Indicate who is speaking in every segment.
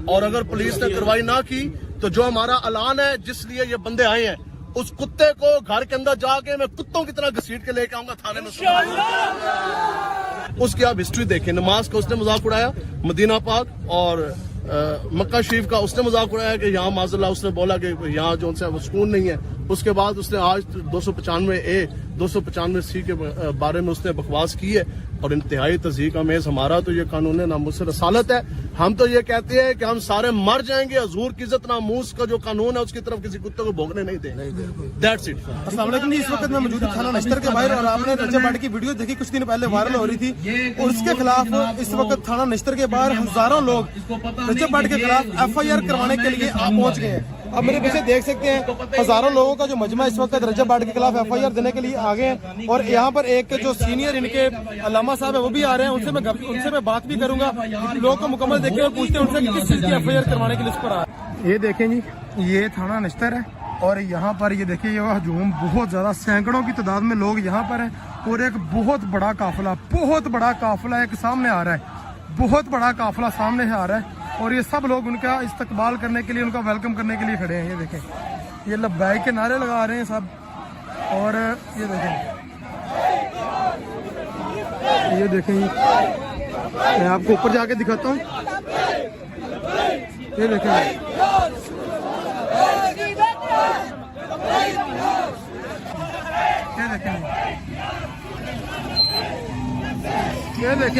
Speaker 1: اور اگر پولیس نے کارروائی نہ کی تو جو ہمارا اعلان ہے جس لیے یہ بندے آئے ہیں اس کتے کو گھر کے اندر جا کے میں کتوں کی طرح گھسیٹ کے لے کے آؤں گا تھانے میں. اس کی آپ ہسٹری دیکھیں. نماز کا اس نے مذاق اڑایا, مدینہ پاک اور مکہ شریف کا اس نے مذاق اڑایا کہ یہاں معاذ اللہ اس نے بولا کہ یہاں جو ہے وہ سکون نہیں ہے. اس کے بعد اس نے آج 295A 295C کے بارے میں اس نے بکواس کی ہے اور انتہائی تضحیک امیز. ہمارا تو یہ قانون ناموس رسالت ہے. ہم تو یہ کہتے ہیں کہ ہم سارے مر جائیں گے, حضور کی عزت ناموس کا جو قانون ہے اس کی طرف کسی کتے کو بھوگنے نہیں دیں گے. That's it.
Speaker 2: السلام علیکم جی. اس وقت میں موجود ہوں تھانہ نشتر کے باہر اور آپ نے رجب بٹ کی ویڈیو دیکھی کچھ دن پہلے وائرل ہو رہی تھی اور اس کے خلاف اس وقت تھانہ نشتر کے باہر ہزاروں لوگ رجب بٹ کے خلاف FIR کروانے کے لیے آپ پہنچ گئے ہیں. اب میرے پیچھے دیکھ سکتے ہیں ہزاروں لوگوں کا جو مجمع اس وقت رجب بٹ کے خلاف FIR دینے کے لیے آگے ہیں اور یہاں پر ایک جو سینئر ان کے علامہ صاحب ہیں وہ بھی آ رہے ہیں. ان سے میں بات بھی کروں گا. لوگوں کو مکمل دیکھیں اور پوچھتے ہیں ان سے کس چیز کی FIR کروانے کی لسٹ پر آ رہا ہے. یہ دیکھیں جی, یہ تھانہ نشتر ہے اور یہاں پر یہ دیکھیں یہ ہجوم بہت زیادہ سینکڑوں کی تعداد میں لوگ یہاں پر ہیں اور ایک بہت بڑا قافلہ ایک سامنے آ رہا ہے. بہت بڑا قافلہ سامنے سے آ رہا ہے اور یہ سب لوگ ان کا استقبال کرنے کے لیے, ان کا ویلکم کرنے کے لیے کھڑے ہیں. یہ دیکھیں یہ لبیک کے نعرے لگا رہے ہیں سب. اور یہ دیکھیں میں آپ کو اوپر جا کے دکھاتا ہوں. یہ دیکھیں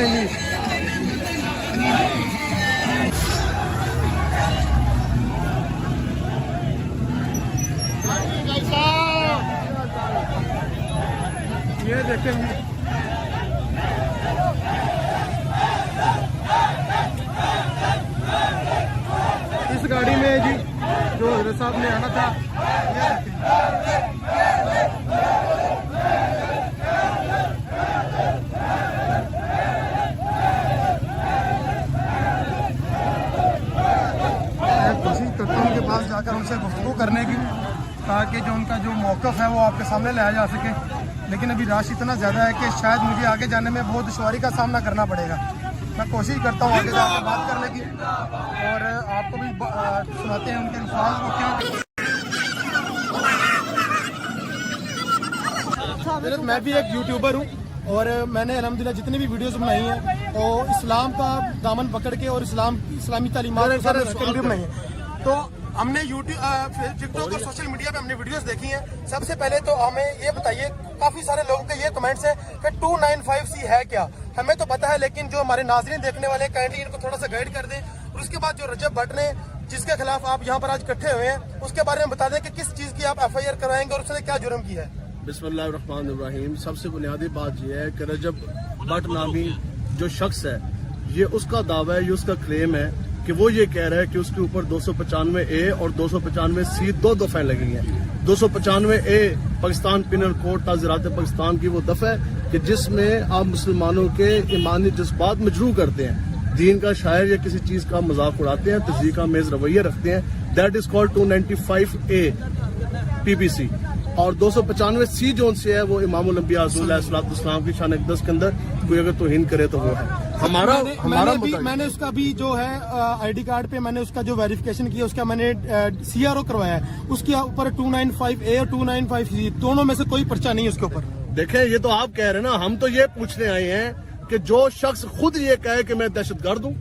Speaker 2: جی. یہ دیکھیں گے اس گاڑی میں جی جو حضرت صاحب نے آنا تھا. ان کے پاس جا کر ان سے گفتگو کرنے کی تاکہ جو ان کا جو موقف ہے وہ آپ کے سامنے لایا جا سکے. لیکن ابھی رش اتنا زیادہ ہے کہ شاید مجھے آگے جانے میں بہت دشواری کا سامنا کرنا پڑے گا. میں کوشش کرتا ہوں آگے جا کے بات کرنے کی اور آپ کو بھی سناتے ہیں ان کے الفاظ کو کیا. میں بھی ایک یوٹیوبر ہوں اور میں نے الحمدللہ جتنی بھی ویڈیوز بنائی ہیں تو اسلام کا دامن پکڑ کے اور اسلامی تعلیمات بنائی ہیں. تو ہم نے ٹک ٹاک اور سوشل میڈیا پہ ہم نے ویڈیوز دیکھی ہیں. سب سے پہلے تو ہمیں یہ بتائیے, کافی سارے لوگوں کے یہ کمنٹس ہیں کہ 295C ہے کیا. ہمیں تو پتا ہے لیکن جو ہمارے ناظرین دیکھنے والے ہیں کائنڈلی ان کو تھوڑا سا گائیڈ کر دیں. اور اس کے بعد جو رجب بٹ نے جس کے خلاف آپ یہاں پر آج اکٹھے ہوئے ہیں اس کے بارے میں بتا دیں کہ کس چیز کی آپ FIR کروائیں گے اور اس نے کیا جرم کیا ہے.
Speaker 1: بسم اللہ الرحمن الرحیم. سب سے بنیادی بات یہ ہے کہ رجب بٹ نامی جو شخص ہے یہ اس کا دعویٰ ہے, یہ اس کا کلیم ہے کہ وہ یہ کہہ رہا ہے کہ اس کے اوپر 295A اور 295C دو دفعہ لگی ہیں. 295A پاکستان پینل کوڈ تعزیرات پاکستان کی وہ دفعہ ہے کہ جس میں آپ مسلمانوں کے ایمانی جذبات مجروح کرتے ہیں, دین کا شاعر یا کسی چیز کا مذاق اڑاتے ہیں, تضحیک آمیز رویہ رکھتے ہیں. That is called 295A PPC. اور 295C جو سے ہے وہ امام الانبیاء حضور علیہ الصلوۃ والسلام کی شان اقدس کے اندر کوئی اگر توہین کرے تو وہ ہے. میں
Speaker 2: نے اس کا بھی جو ہے ID کارڈ پہ میں نے اس کا جو ویریفیکیشن کیا, اس کا میں نے CRO کروایا ہے. اس کے اوپر 295A اور 295C دونوں میں سے کوئی پرچہ نہیں ہے اس کے اوپر.
Speaker 1: دیکھیں یہ تو آپ کہہ رہے ہیں نا, ہم تو یہ پوچھنے آئے ہیں کہ جو شخص خود یہ کہے کہ میں دہشت گرد ہوں,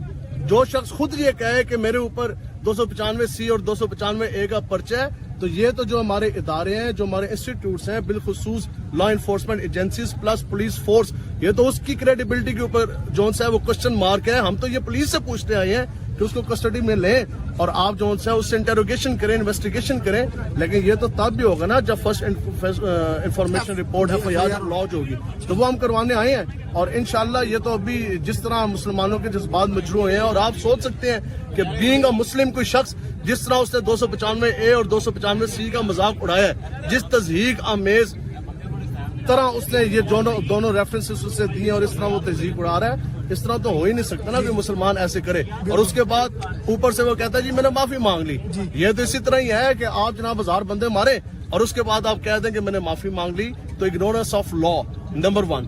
Speaker 1: جو شخص خود یہ کہے کہ میرے اوپر 295C اور 295A کا پرچہ ہے, تو یہ تو جو ہمارے ادارے ہیں, جو ہمارے انسٹیٹیوٹس ہیں, بالخصوص law enforcement agencies plus police force, یہ تو اس کی کریڈیبلٹی کے اوپر جو ہے وہ کوشچن مارک ہے. ہم تو یہ پولیس سے پوچھتے آئے ہیں کہ اس کو کسٹڈی میں لیں اور آپ جو ہے اس سے انٹروگیشن کریں, انویسٹیگیشن کریں. لیکن یہ تو تب بھی ہوگا نا جب first information report FIR launch ہوگی, تو وہ ہم کروانے آئے ہیں. اور انشاءاللہ یہ تو ابھی جس طرح مسلمانوں کے جذبات مجروح ہیں, اور آپ سوچ سکتے ہیں کہ بینگ اے مسلم کوئی شخص جس طرح اس نے 295A اور 295C کا مذاق اڑایا ہے, جس تضحیک آمیز طرح اس نے یہ دونوں ریفرنسز اس سے دیے اور اس طرح وہ تضحیک اڑا رہا ہے, اس طرح تو ہو ہی نہیں سکتا نا کہ مسلمان ایسے کرے. اور اس کے بعد اوپر سے وہ کہتا ہے جی میں نے معافی مانگ لی. یہ تو اسی طرح ہی ہے کہ آپ جناب ہزار بندے مارے اور اس کے بعد آپ کہہ دیں کہ میں نے معافی مانگ لی, تو ignorance of law number 1.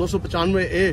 Speaker 1: 295A